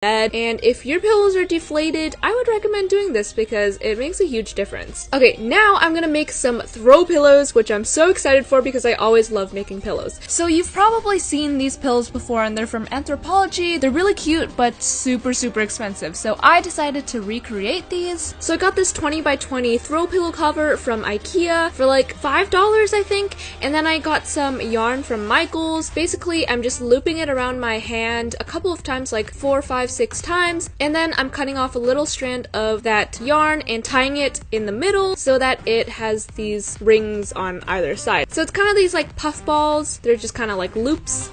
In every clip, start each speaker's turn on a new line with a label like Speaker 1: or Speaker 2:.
Speaker 1: bed, and if your pillows are deflated, I would recommend doing this because it makes a huge difference. Okay, now I'm gonna make some throw pillows, which I'm so excited for because I always love making pillows. So you've probably seen these pillows before, and they're from Anthropologie. They're really cute, but super expensive. So I decided to recreate these. So I got this 20 by 20 throw pillow cover from IKEA for like $5, I think, and then I got some yarn from Michael's. Basically, I'm just looping it around my hand a couple of times, like 4, 5, 6 times, and then I'm cutting off a little strand of that yarn and tying it in the middle so that it has these rings on either side. So it's kind of these like puff balls. They're just kind of like loops.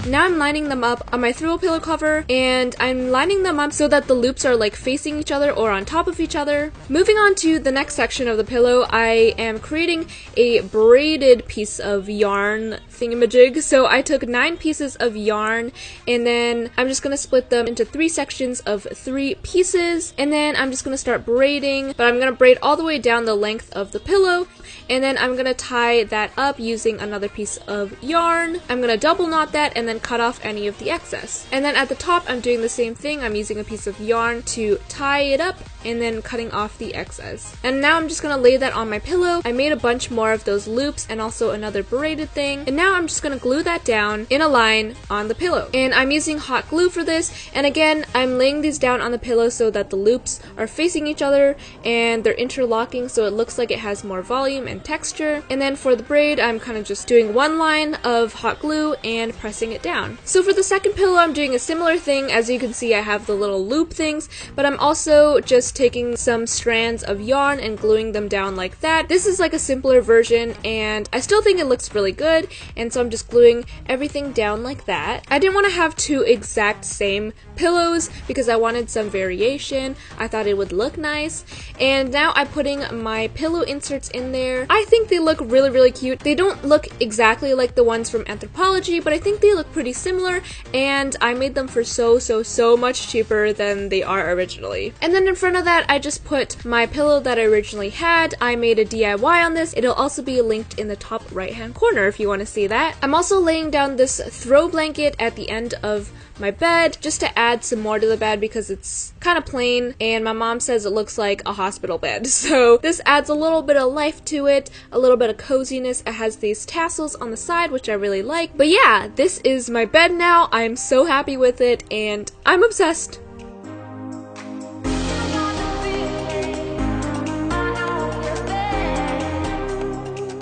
Speaker 1: Now I'm lining them up on my throw pillow cover, and I'm lining them up so that the loops are like facing each other or on top of each other. Moving on to the next section of the pillow, I am creating a braided piece of yarn thingamajig. So I took 9 pieces of yarn, and then I'm just going to split them into 3 sections of 3 pieces, and then I'm just going to start braiding, but I'm going to braid all the way down the length of the pillow, and then I'm going to tie that up using another piece of yarn. I'm going to double knot that and then cut off any of the excess. And then at the top, I'm doing the same thing. I'm using a piece of yarn to tie it up and then cutting off the excess. And now I'm just gonna lay that on my pillow. I made a bunch more of those loops and also another braided thing. And now I'm just gonna glue that down in a line on the pillow. And I'm using hot glue for this. And again, I'm laying these down on the pillow so that the loops are facing each other and they're interlocking so it looks like it has more volume and texture. And then for the braid, I'm kind of just doing one line of hot glue and pressing it down. So for the second pillow, I'm doing a similar thing. As you can see, I have the little loop things, but I'm also just taking some strands of yarn and gluing them down like that. This is like a simpler version, and I still think it looks really good, and so I'm just gluing everything down like that. I didn't want to have 2 exact same pillows because I wanted some variation. I thought it would look nice, and now I'm putting my pillow inserts in there. I think they look really cute. They don't look exactly like the ones from Anthropologie, but I think they look pretty similar, and I made them for so much cheaper than they are originally. And then in front of that, I just put my pillow that I originally had. I made a DIY on this. It'll also be linked in the top right hand corner if you want to see that. I'm also laying down this throw blanket at the end of my bed just to add some more to the bed because it's kind of plain and my mom says it looks like a hospital bed. So this adds a little bit of life to it, a little bit of coziness. It has these tassels on the side, which I really like. But yeah, this is my bed now. I'm so happy with it and I'm obsessed.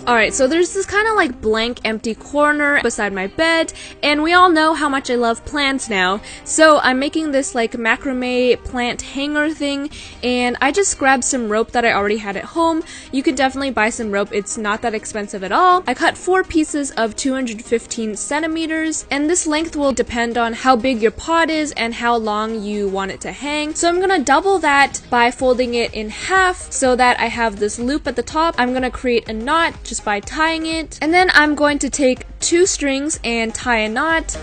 Speaker 1: Alright, so there's this kind of like blank empty corner beside my bed, and we all know how much I love plants now, so I'm making this like macrame plant hanger thing, and I just grabbed some rope that I already had at home. You can definitely buy some rope, it's not that expensive at all. I cut 4 pieces of 215 centimeters, and this length will depend on how big your pot is and how long you want it to hang. So I'm gonna double that by folding it in half so that I have this loop at the top. I'm gonna create a knot just by tying it, and then I'm going to take 2 strings and tie a knot.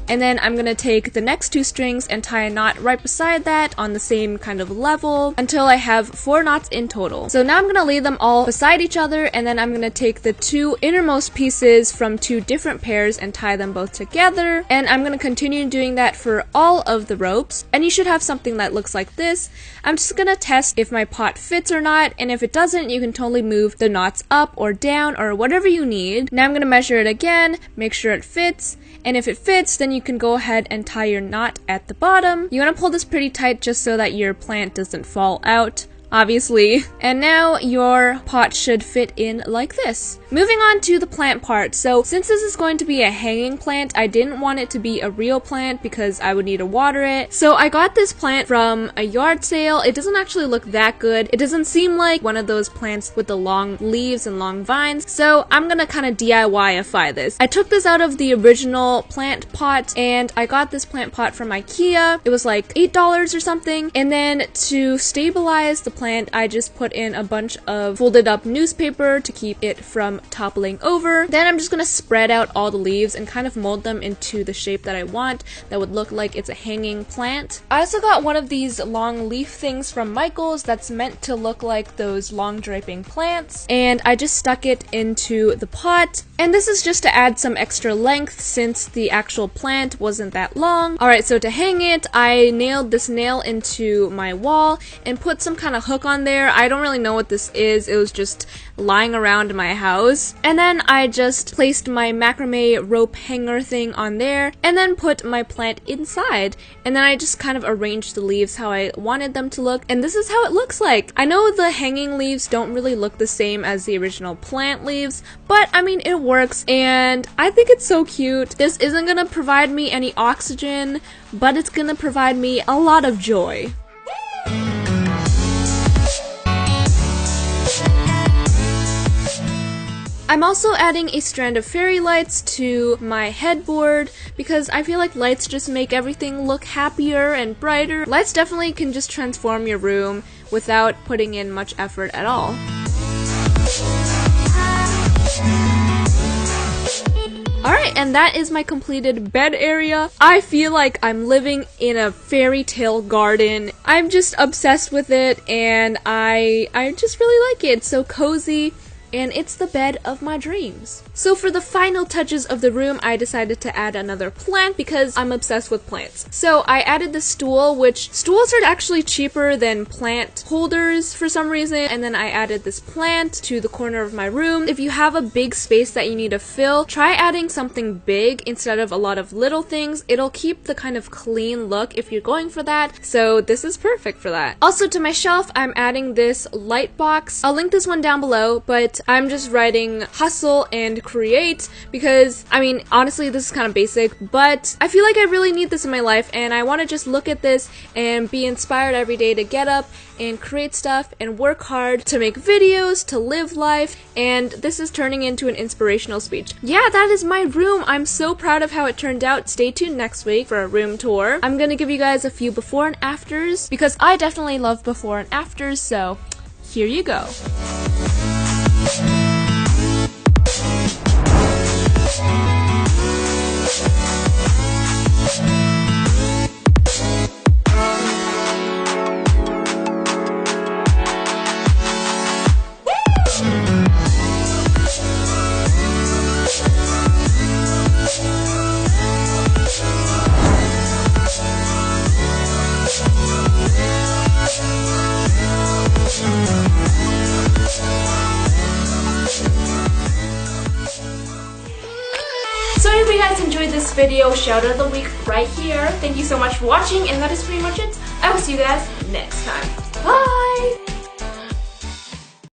Speaker 1: And then I'm gonna take the next 2 strings and tie a knot right beside that on the same kind of level until I have 4 knots in total. So now I'm gonna lay them all beside each other, and then I'm gonna take the 2 innermost pieces from 2 different pairs and tie them both together. And I'm gonna continue doing that for all of the ropes. And you should have something that looks like this. I'm just gonna test if my pot fits or not, and if it doesn't, you can totally move the knots up or down or whatever you need. Now I'm gonna measure it again, make sure it fits, and if it fits, then you can go ahead and tie your knot at the bottom. You want to pull this pretty tight just so that your plant doesn't fall out, obviously. And now your pot should fit in like this. Moving on to the plant part. So since this is going to be a hanging plant, I didn't want it to be a real plant because I would need to water it. So I got this plant from a yard sale. It doesn't actually look that good. It doesn't seem like one of those plants with the long leaves and long vines. So I'm gonna kind of DIY-ify this. I took this out of the original plant pot, and I got this plant pot from IKEA. It was like $8 or something. And then to stabilize the plant, I just put in a bunch of folded up newspaper to keep it from toppling over. Then I'm just gonna spread out all the leaves and kind of mold them into the shape that I want that would look like it's a hanging plant. I also got one of these long leaf things from Michael's that's meant to look like those long draping plants, and I just stuck it into the pot. And this is just to add some extra length since the actual plant wasn't that long. Alright, so to hang it, I nailed this nail into my wall and put some kind of hook on there. I don't really know what this is. It was just lying around my house. And then I just placed my macrame rope hanger thing on there and then put my plant inside. And then I just kind of arranged the leaves how I wanted them to look. And this is how it looks like. I know the hanging leaves don't really look the same as the original plant leaves, but I mean, it works and I think it's so cute. This isn't gonna provide me any oxygen, but it's gonna provide me a lot of joy. I'm also adding a strand of fairy lights to my headboard because I feel like lights just make everything look happier and brighter. Lights definitely can just transform your room without putting in much effort at all. Alright, and that is my completed bed area. I feel like I'm living in a fairy tale garden. I'm just obsessed with it and I just really like it. It's so cozy. And it's the bed of my dreams. So for the final touches of the room, I decided to add another plant because I'm obsessed with plants. So I added the stool, which stools are actually cheaper than plant holders for some reason. And then I added this plant to the corner of my room. If you have a big space that you need to fill, try adding something big instead of a lot of little things. It'll keep the kind of clean look if you're going for that. So this is perfect for that. Also to my shelf, I'm adding this light box. I'll link this one down below, but I'm just writing hustle and create because, I mean, honestly, this is kind of basic, but I feel like I really need this in my life and I want to just look at this and be inspired every day to get up and create stuff and work hard to make videos, to live life, and this is turning into an inspirational speech. Yeah, that is my room. I'm so proud of how it turned out. Stay tuned next week for a room tour. I'm gonna give you guys a few before and afters because I definitely love before and afters, so here you go. So if you guys enjoyed this video, shout out of the week right here. Thank you so much for watching, and that is pretty much it. I will see you guys next time. Bye!